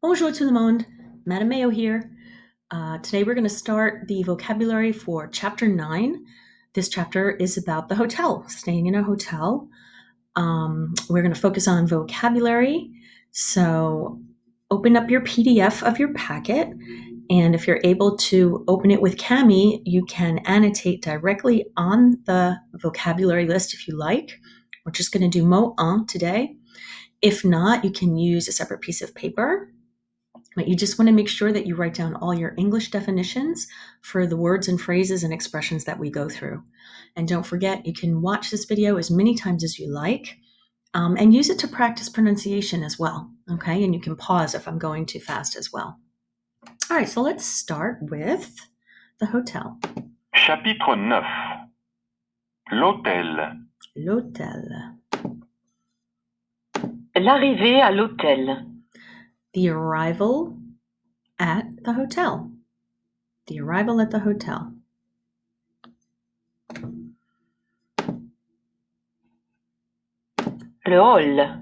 Bonjour tout le monde, Madame Mayo here. Today we're going to start the vocabulary for Chapter 9. This chapter is about the hotel, staying in a hotel. We're going to focus on vocabulary. So open up your PDF of your packet, and if you're able to open it with Cami, you can annotate directly on the vocabulary list if you like. We're just going to do mot un today. If not, you can use a separate piece of paper. But you just want to make sure that you write down all your English definitions for the words and phrases and expressions that we go through. And don't forget, you can watch this video as many times as you like and use it to practice pronunciation as well, okay? And you can pause if I'm going too fast as well. All right, so let's start with the hotel. Chapitre 9. L'hôtel. L'hôtel. L'arrivée à l'hôtel. The arrival at the hotel. The arrival at the hotel. Le hall.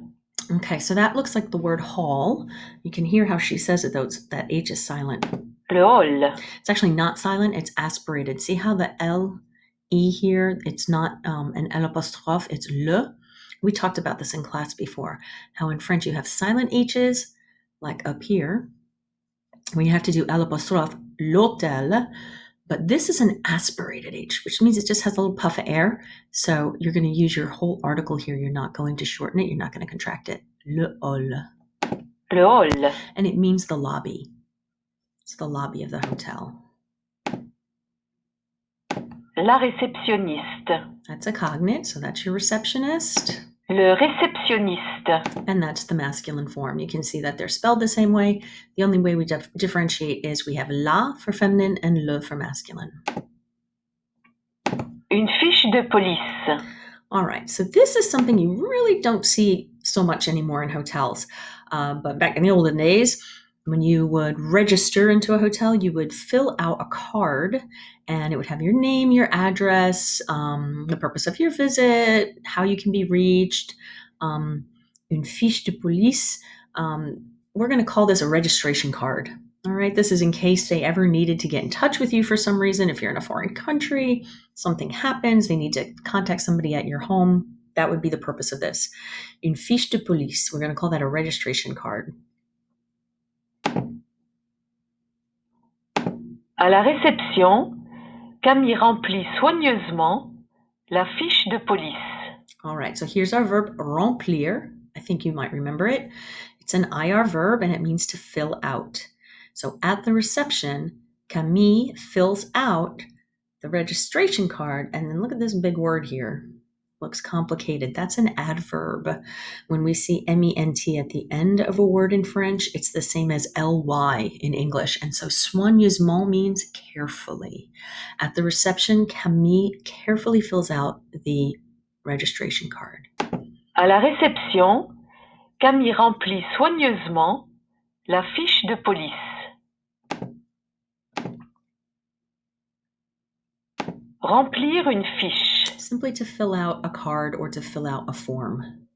Okay, so that looks like the word hall. You can hear how she says it, though. That H is silent. Le hall. It's actually not silent. It's aspirated. See how the L, E here, it's not an L apostrophe, it's le. We talked about this in class before, how in French you have silent H's, like up here, when you have to do L apostrophe, l'hôtel, but this is an aspirated H, which means it just has a little puff of air. So you're going to use your whole article here. You're not going to shorten it. You're not going to contract it. Le hall. Le hall. And it means the lobby. It's the lobby of the hotel. La réceptionniste. That's a cognate, so that's your receptionist. Le réceptionniste. And that's the masculine form. You can see that they're spelled the same way. The only way we differentiate is we have la for feminine and le for masculine. Une fiche de police. All right, so this is something you really don't see so much anymore in hotels. But back in the olden days, when you would register into a hotel, you would fill out a card and it would have your name, your address, the purpose of your visit, how you can be reached, une fiche de police. We're going to call this a registration card. All right, this is in case they ever needed to get in touch with you for some reason. If you're in a foreign country, something happens, they need to contact somebody at your home. That would be the purpose of this. Une fiche de police. We're going to call that a registration card. À la réception, Camille remplit soigneusement la fiche de police. All right, so here's our verb remplir. I think you might remember it. It's an IR verb and it means to fill out. So at the reception, Camille fills out the registration card, and then look at this big word here. Looks complicated. That's an adverb. When we see ment at the end of a word in French, it's the same as ly in English. And so soigneusement means carefully. At the reception, Camille carefully fills out the registration card. À la réception, Camille remplit soigneusement la fiche de police. Remplir une fiche. Simply to fill out a card or to fill out a form.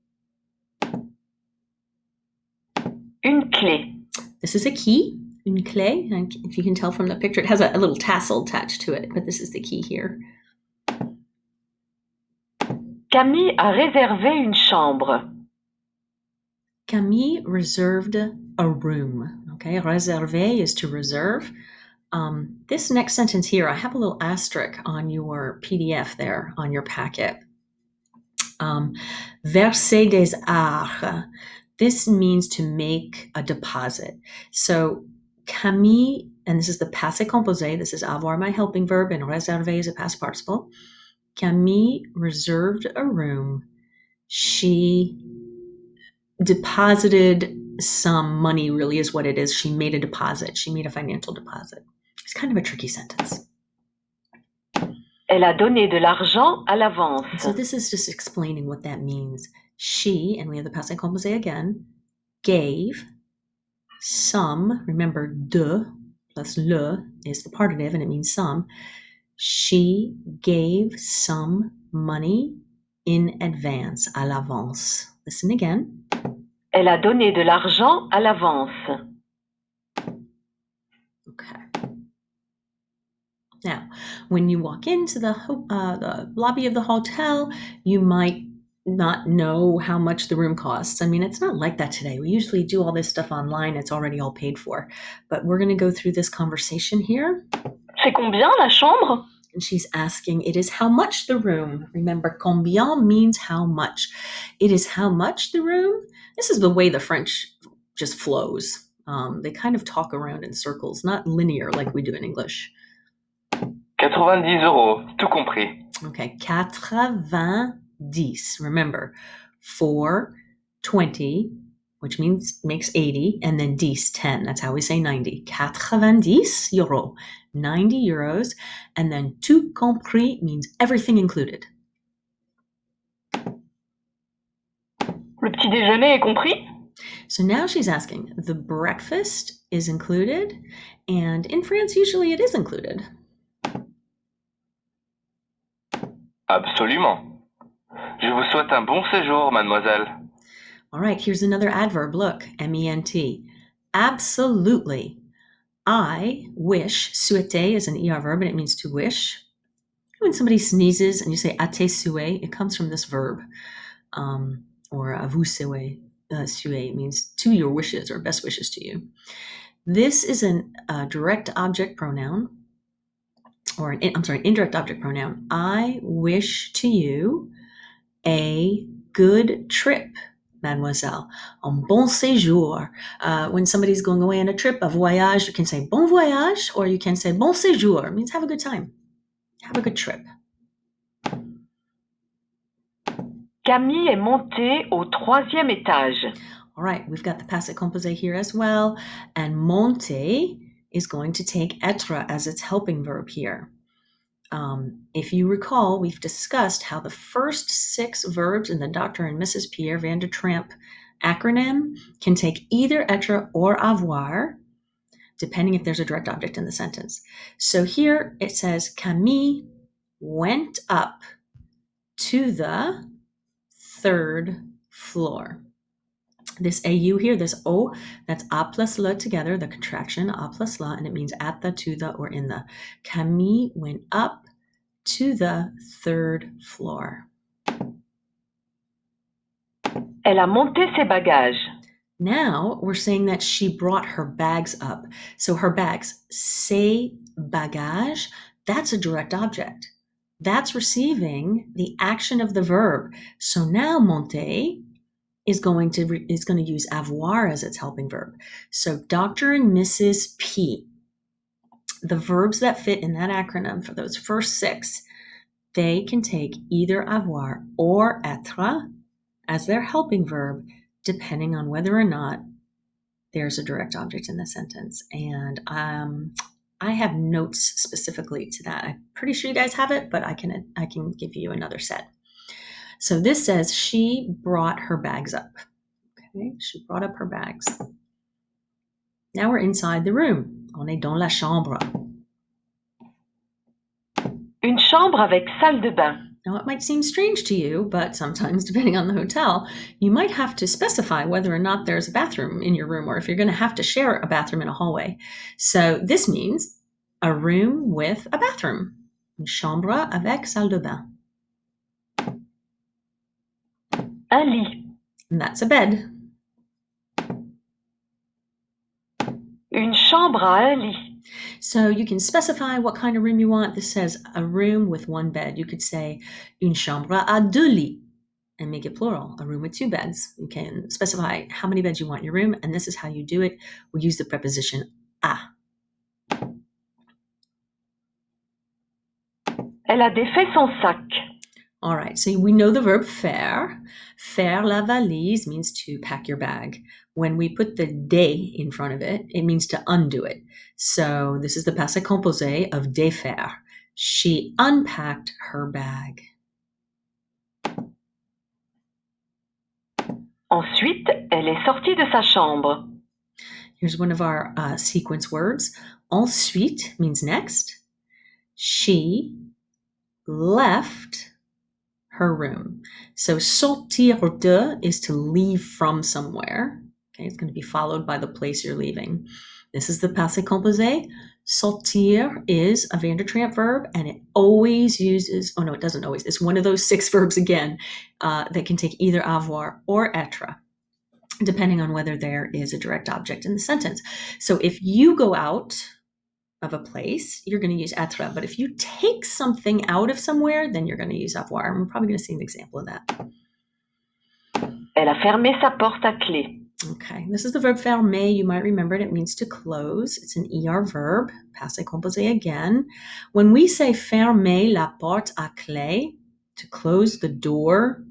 Une clé. This is a key, une clé. And if you can tell from the picture, it has a little tassel attached to it, but this is the key here. Camille a réservé une chambre. Camille reserved a room. Okay, réserver is to reserve. This next sentence here, I have a little asterisk on your PDF there, on your packet. Verser des arts. This means to make a deposit. So Camille, and this is the passé composé, this is avoir, my helping verb, and réserver is a past participle. Camille reserved a room. She deposited some money, really is what it is. She made a deposit. She made a financial deposit. It's kind of a tricky sentence. Elle a donné de l'argent à l'avance. So this is just explaining what that means. She, and we have the passé composé again, gave some, remember de plus le is the partitive and it means some. She gave some money in advance, à l'avance. Listen again. Elle a donné de l'argent à l'avance. Okay. Now, when you walk into the lobby of the hotel, you might not know how much the room costs. I mean, it's not like that today. We usually do all this stuff online. It's already all paid for. But we're going to go through this conversation here. C'est combien la chambre? And she's asking, it is how much the room. Remember, combien means how much. It is how much the room. This is the way the French just flows. They kind of talk around in circles, not linear like we do in English. 90 euros, tout compris. Okay, 90. Remember, 4, 20, which makes 80, and then 10. That's how we say 90. 90 euros. 90 euros. And then tout compris means everything included. Le petit déjeuner est compris? So now she's asking, the breakfast is included, and in France, usually it is included. Absolument. Je vous souhaite un bon séjour, mademoiselle. All right, here's another adverb. Look, ment. Absolutely. I wish. Souhaiter is an ER verb and it means to wish. When somebody sneezes and you say à tes souhaits, it comes from this verb. Or à vous souhaits. Souhait means to your wishes or best wishes to you. This is a direct object pronoun. Indirect object pronoun. I wish to you a good trip, mademoiselle. Un bon séjour. When somebody's going away on a trip, a voyage, you can say bon voyage, or you can say bon séjour. It means have a good time. Have a good trip. Camille est montée au 3e étage. All right, we've got the passé composé here as well. And monter is going to take être as its helping verb here. If you recall, we've discussed how the first 6 verbs in the Dr. and Mrs. Pierre van der Tramp acronym can take either être or avoir, depending if there's a direct object in the sentence. So here it says, Camille went up to the 3rd floor. This AU here, this O, that's A plus le together, the contraction, A plus la, and it means at the, to the, or in the. Camille went up to the 3rd floor. Elle a monté ses bagages. Now we're saying that she brought her bags up. So her bags, ses bagages, that's a direct object. That's receiving the action of the verb. So now monter is going to use avoir as its helping verb. So Dr. and Mrs. P, the verbs that fit in that acronym for those first 6, they can take either avoir or être as their helping verb, depending on whether or not there's a direct object in the sentence. And I have notes specifically to that. I'm pretty sure you guys have it, but I can give you another set. So this says she brought her bags up. Okay, she brought up her bags. Now we're inside the room. On est dans la chambre. Une chambre avec salle de bain. Now, it might seem strange to you, but sometimes, depending on the hotel, you might have to specify whether or not there's a bathroom in your room or if you're going to have to share a bathroom in a hallway. So this means a room with a bathroom. Une chambre avec salle de bain. Un lit. And that's a bed. Une chambre à un lit. So you can specify what kind of room you want. This says a room with one bed. You could say une chambre à 2 lits and make it plural, a room with 2 beds. You can specify how many beds you want in your room, and this is how you do it. We use the preposition à. Elle a défait son sac. All right, so we know the verb faire. Faire la valise means to pack your bag. When we put the dé in front of it, it means to undo it. So this is the passé composé of défaire. She unpacked her bag. Ensuite, elle est sortie de sa chambre. Here's one of our sequence words. Ensuite means next. She left her room. So sortir de is to leave from somewhere. Okay, it's going to be followed by the place you're leaving. This is the passé composé. Sortir is a Van der Tramp verb, and it always uses, oh no, it doesn't always. It's one of those 6 verbs again that can take either avoir or être, depending on whether there is a direct object in the sentence. So if you go out of a place, you're going to use être. But if you take something out of somewhere, then you're going to use avoir. And we're probably going to see an example of that. Elle a fermé sa porte à clé. Okay, this is the verb fermer. You might remember it. It means to close. It's an ER verb, passé composé again. When we say fermer la porte à clé, to close the door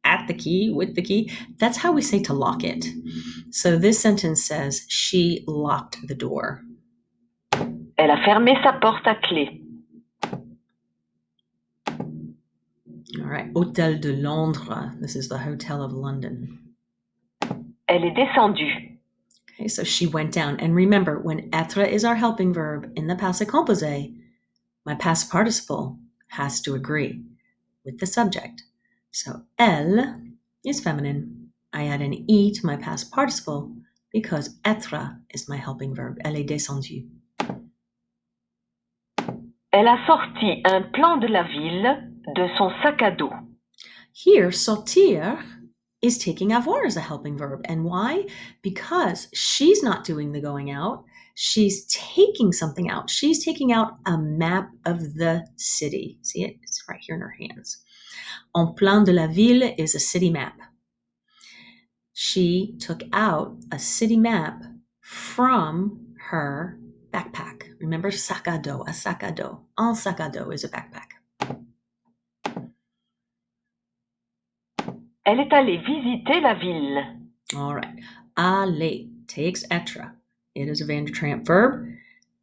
at the key, with the key, that's how we say to lock it. So this sentence says, she locked the door. Elle a fermé sa porte à clé. All right, Hôtel de Londres. This is the Hotel of London. Elle est descendue. Okay, so she went down. And remember, when être is our helping verb in the passé composé, my past participle has to agree with the subject. So elle is feminine. I add an e to my past participle because être is my helping verb. Elle est descendue. Elle a sorti un plan de la ville de son sac à dos. Here, sortir is taking avoir as a helping verb. And why? Because she's not doing the going out. She's taking something out. She's taking out a map of the city. See it? It's right here in her hands. Un plan de la ville is a city map. She took out a city map from her backpack. Remember, sac à dos, a sac à dos. Un sac à dos is a backpack. Elle est allée visiter la ville. All right. Aller takes être. It is a Van der Tramp verb.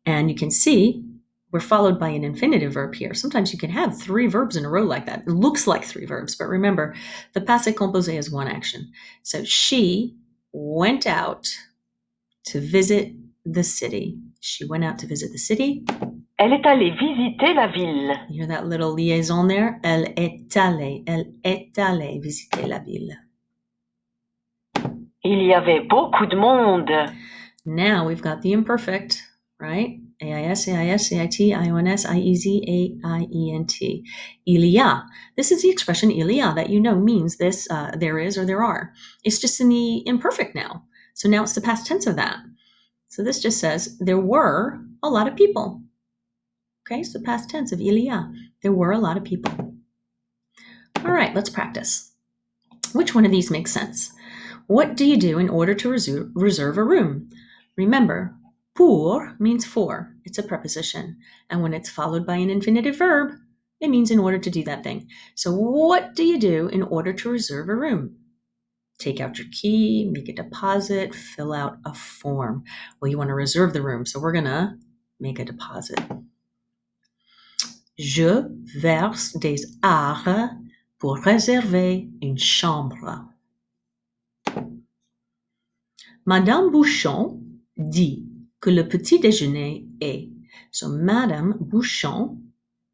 And you can see we're followed by an infinitive verb here. Sometimes you can have 3 verbs in a row like that. It looks like 3 verbs, but remember, the passé composé is one action. So she went out to visit the city. She went out to visit the city. Elle est allée visiter la ville. You hear that little liaison there? Elle est allée visiter la ville. Il y avait beaucoup de monde. Now we've got the imperfect, right? AIS, AIS, CIT, IONS, IEZ, AIENT. Il y a. This is the expression il y a that you know means this, there is or there are. It's just in the imperfect now. So now it's the past tense of that. So this just says there were a lot of people. Okay, so past tense of il y a. There were a lot of people. All right, let's practice. Which one of these makes sense? What do you do in order to reserve a room? Remember, pour means for. It's a preposition. And when it's followed by an infinitive verb, it means in order to do that thing. So what do you do in order to reserve a room? Take out your key, make a deposit, fill out a form. Well, you want to reserve the room, so we're going to make a deposit. Je verse des arts pour réserver une chambre. Madame Bouchon dit que le petit déjeuner est. So Madame Bouchon,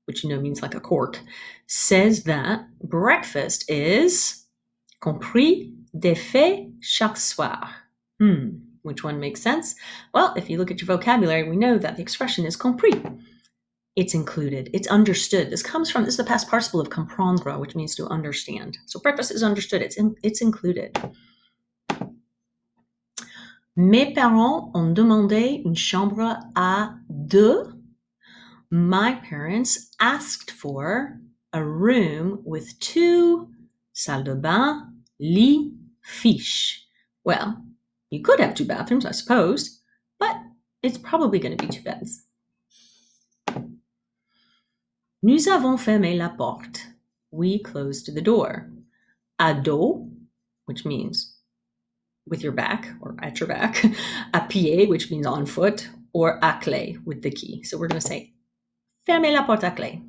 which you know means like a cork, says that breakfast is compris des faits chaque soir. Which one makes sense? Well, if you look at your vocabulary, we know that the expression is compris. It's included. It's understood. This is the past participle of comprendre, which means to understand. So breakfast is understood. It's included. Mes parents ont demandé une chambre à 2. My parents asked for a room with 2 salle de bain, lit, fiche. Well, you could have 2 bathrooms, I suppose, but it's probably going to be 2 beds. Nous avons fermé la porte. We closed the door. À dos, which means with your back or at your back. À pied, which means on foot, or à clé, with the key. So we're going to say, fermez la porte à clé.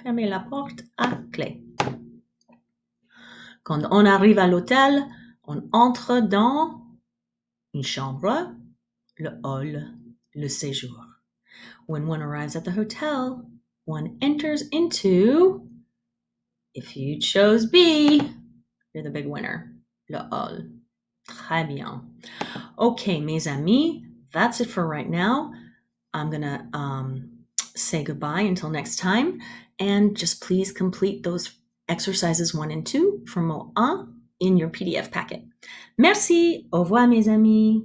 Fermez la porte à clé. Quand on arrive à l'hôtel, on entre dans une chambre, le hall, le séjour. When one arrives at the hotel, one enters into, if you chose B, you're the big winner, le hall. Très bien. Okay, mes amis, that's it for right now. I'm going to say goodbye until next time. And just please complete those exercises 1 and 2 for mot 1 in your PDF packet. Merci. Au revoir, mes amis.